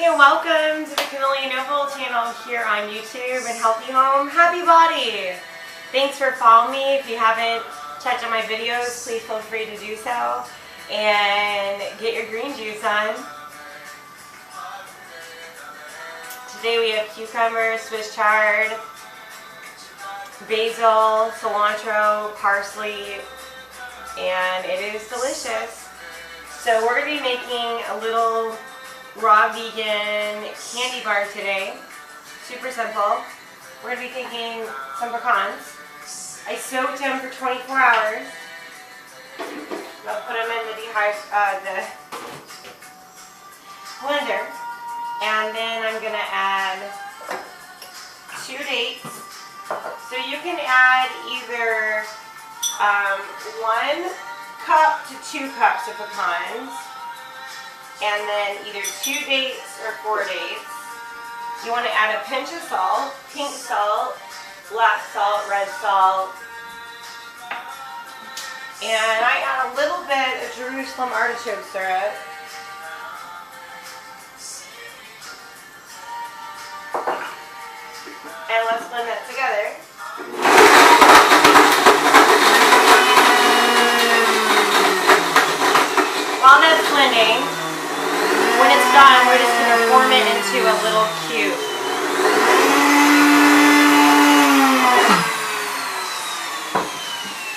Hey, and welcome to the Camellia channel here on YouTube and Healthy Home, Happy Body. Thanks for following me. If you haven't checked out my videos, please feel free to do so and get your green juice on. Today we have cucumber, Swiss chard, basil, cilantro, parsley, and it is delicious. So we're going to be making a little raw vegan candy bar today. Super simple. We're going to be taking some pecans. I soaked them for 24 hours. I'll put them in the blender. And then I'm going to add 2 dates. So you can add either 1 cup to 2 cups of pecans. And then either 2 dates or 4 dates. You want to add a pinch of salt, pink salt, black salt, red salt. And I add a little bit of Jerusalem artichoke syrup. And let's blend that together. While that's blending, when it's done, we're just going to form it into a little cube.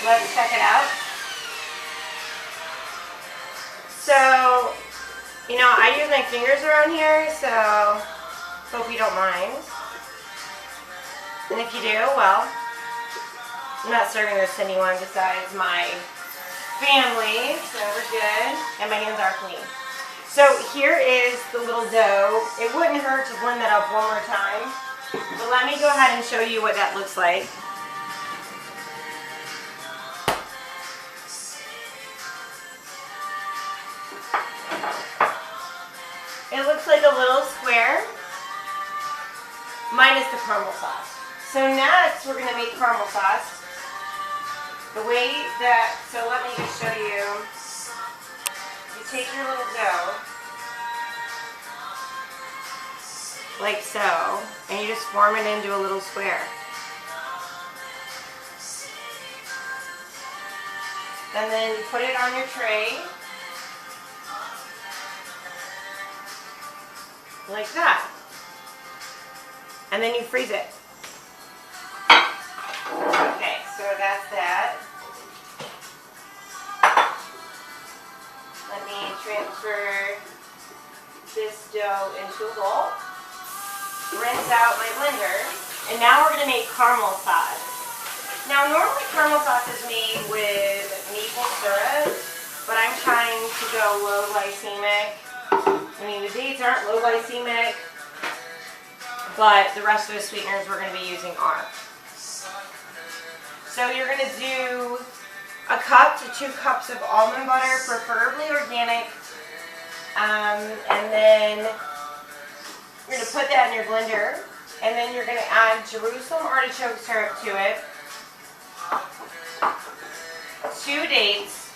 Let's check it out. So, you know, I use my fingers around here, so hope you don't mind. And if you do, well, I'm not serving this to anyone besides my family, so we're good. And my hands are clean. So here is the little dough. It wouldn't hurt to blend that up one more time. But let me go ahead and show you what that looks like. It looks like a little square, minus the caramel sauce. So next we're going to make caramel sauce. The way that, so let me just show you. You take your little dough, like so, and you just form it into a little square. And then you put it on your tray, like that. And then you freeze it. Okay, so that's that. Let me transfer this dough into a bowl. Rinse out my blender. And now we're going to make caramel sauce. Now normally caramel sauce is made with maple syrup, but I'm trying to go low glycemic. I mean, the dates aren't low glycemic, but the rest of the sweeteners we're going to be using are. So you're going to do 1 cup to 2 cups of almond butter, preferably organic, and then you're going to put that in your blender, and then you're going to add Jerusalem artichoke syrup to it, 2 dates,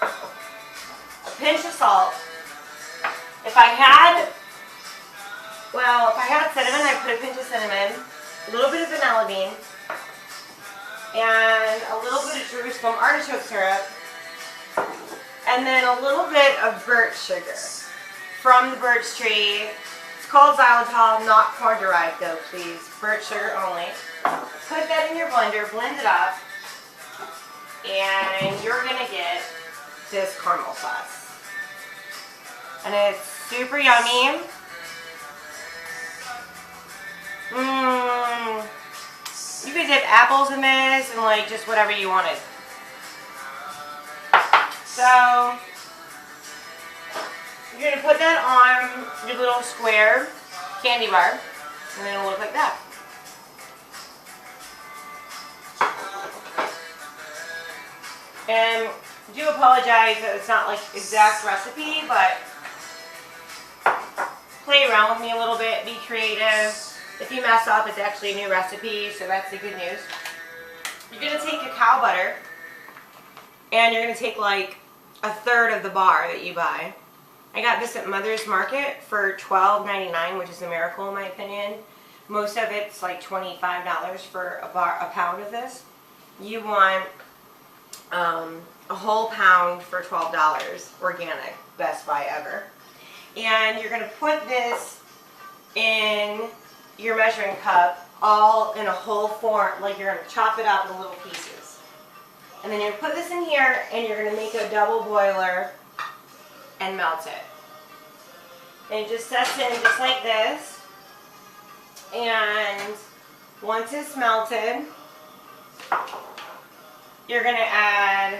a pinch of salt. If I had cinnamon, I'd put a pinch of cinnamon, a little bit of vanilla bean, and a little bit of Jerusalem artichoke syrup, and then a little bit of birch sugar from the birch tree. It's called xylitol, not corn derived though, please. Birch sugar only. Put that in your blender, blend it up, and you're going to get this caramel sauce. And it's super yummy. You could dip apples in this and like just whatever you wanted. So you're going to put that on your little square candy bar, and then it'll look like that. And I do apologize that it's not like exact recipe, but play around with me a little bit, be creative. If you mess up, it's actually a new recipe, so that's the good news. You're going to take cacao butter, and you're going to take like 1/3 of the bar that you buy, I got this at Mother's Market for $12.99, which is a miracle in my opinion. Most of it's like $25 for a pound of this. You want a whole pound for $12, organic, best buy ever. And you're going to put this in your measuring cup all in a whole form, like you're going to chop it up in little pieces. And then you're going to put this in here and you're going to make a double boiler and melt it. And it just sets in just like this. And once it's melted, you're going to add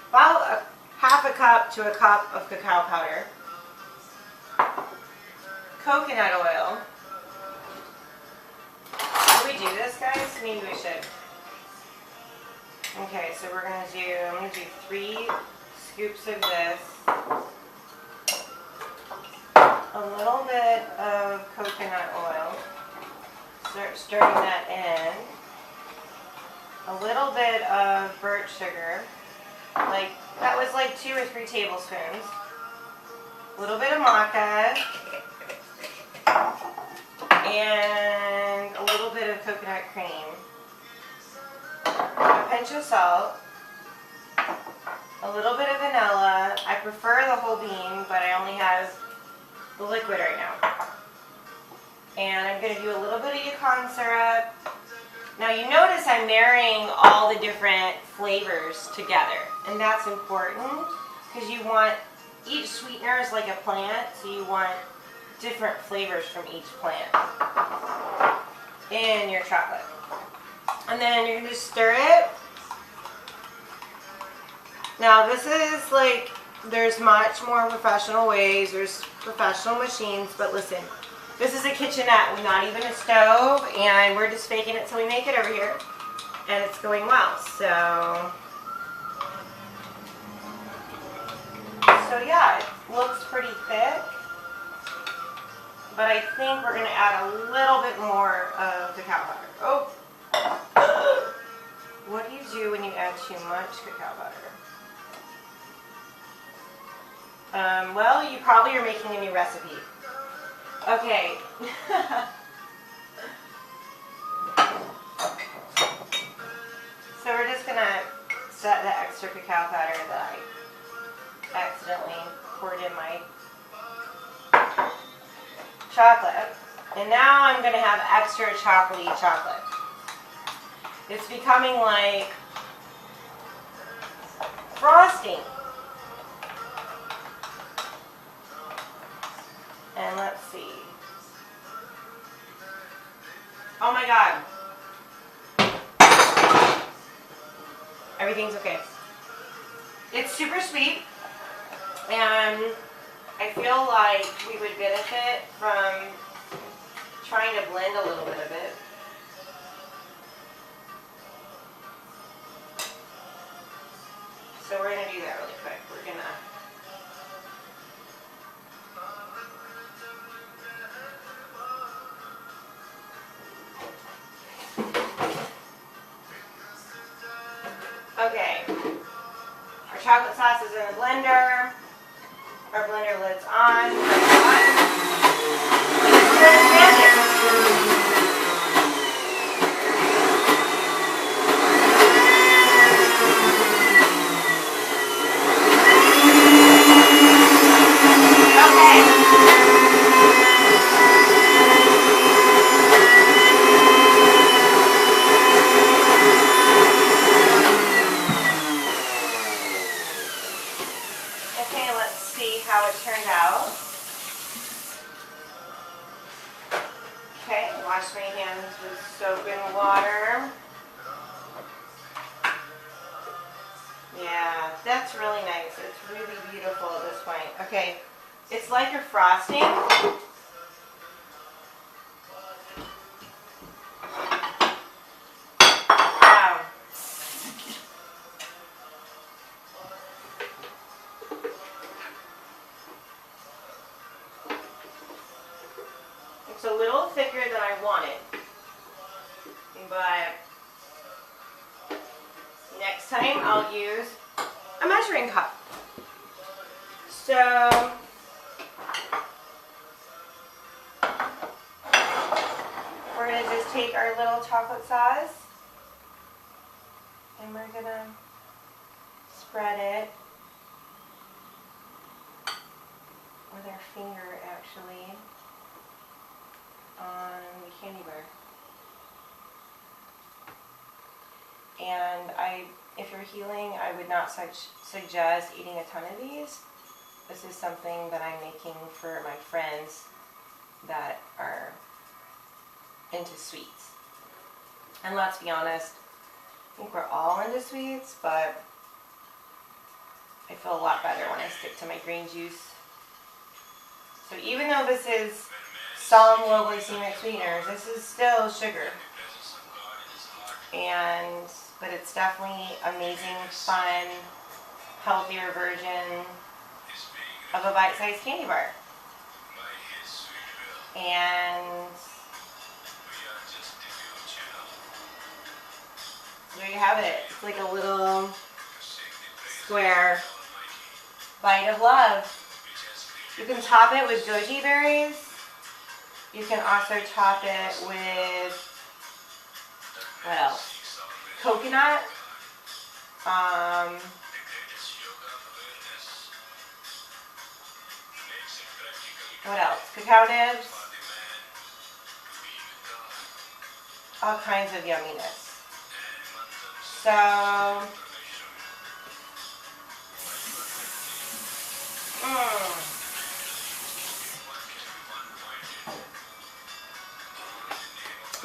about half a cup to a cup of cacao powder, coconut oil. Should we do this, guys? Maybe we should. Okay, so we're going to do, I'm going to do 3 scoops of this, a little bit of coconut oil, start stirring that in, a little bit of burnt sugar, like that was like 2 or 3 tablespoons, a little bit of maca, and a little bit of coconut cream, a pinch of salt, a little bit of vanilla. I prefer the whole bean, but I only have the liquid right now. And I'm going to do a little bit of yacon syrup. Now you notice I'm marrying all the different flavors together, and that's important because you want, each sweetener is like a plant, so you want different flavors from each plant in your chocolate. And then you're going to stir it. Now this is like, there's much more professional ways, there's professional machines, but listen, this is a kitchenette with not even a stove, and we're just faking it till we make it over here, and it's going well. So yeah, it looks pretty thick, but I think we're going to add a little bit more of cacao powder. Oh! What do you do when you add too much cacao powder? Well, you probably are making a new recipe. Okay. So we're just going to set the extra cacao powder that I accidentally poured in my chocolate. And now I'm going to have extra chocolatey chocolate. It's becoming like frosting. And let's see. Oh my God. Everything's okay. It's super sweet, and I feel like we would benefit from trying to blend a little bit of it. So we're going to do that really quick. We're going to okay, our chocolate sauce is in the blender, our blender lid's on, how it turned out. Okay, wash my hands with soap and water. Yeah, that's really nice. It's really beautiful at this point. Okay, it's like a frosting. Wow. It's a little thicker than I wanted, but next time I'll use a measuring cup. So we're going to just take our little chocolate sauce and we're going to spread it with our finger actually on the candy bar. And if you're healing, I would not suggest eating a ton of these. This is something that I'm making for my friends that are into sweets. And let's be honest, I think we're all into sweets, but I feel a lot better when I stick to my green juice. So even though this is some low glycemic sweeteners, this is still sugar. But it's definitely amazing, fun, healthier version of a bite-sized candy bar. And there you have it. It's like a little square bite of love. You can top it with goji berries. You can also top it with, what else? Coconut. What else? Cacao nibs. All kinds of yumminess. So,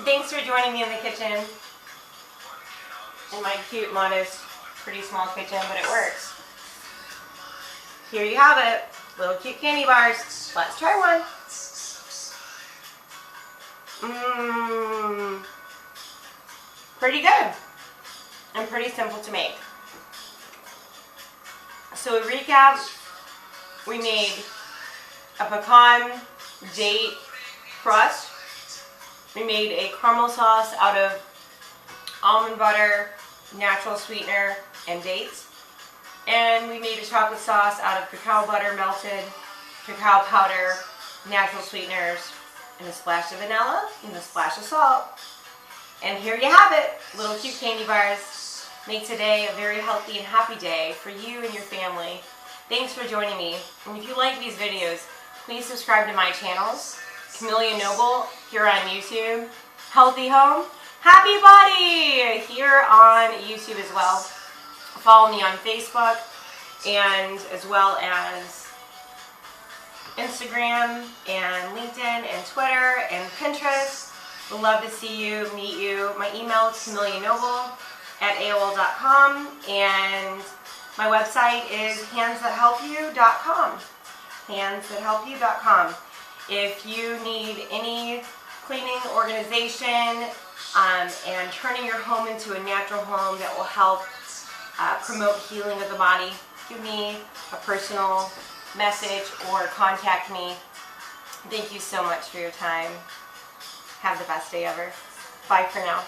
thanks for joining me in the kitchen. In my cute, modest, pretty small kitchen, but it works. Here you have it. Little cute candy bars. Let's try one. Pretty good. And pretty simple to make. So to recap, we made a pecan date crust. We made a caramel sauce out of almond butter, natural sweetener, and dates. And we made a chocolate sauce out of cacao butter melted, cacao powder, natural sweeteners, and a splash of vanilla, and a splash of salt. And here you have it, little cute candy bars. Make today a very healthy and happy day for you and your family. Thanks for joining me. And if you like these videos, please subscribe to my channels, Camellia Noble here on YouTube, Healthy Home, Happy Body here on YouTube as well. Follow me on Facebook and as well as Instagram and LinkedIn and Twitter and Pinterest. Would love to see you, meet you. My email is camelianoble@aol.com and my website is handsthathelpyou.com. Handsthathelpyou.com. If you need any cleaning, organization, and turning your home into a natural home that will help promote healing of the body, give me a personal message or contact me. Thank you so much for your time. Have the best day ever. Bye for now.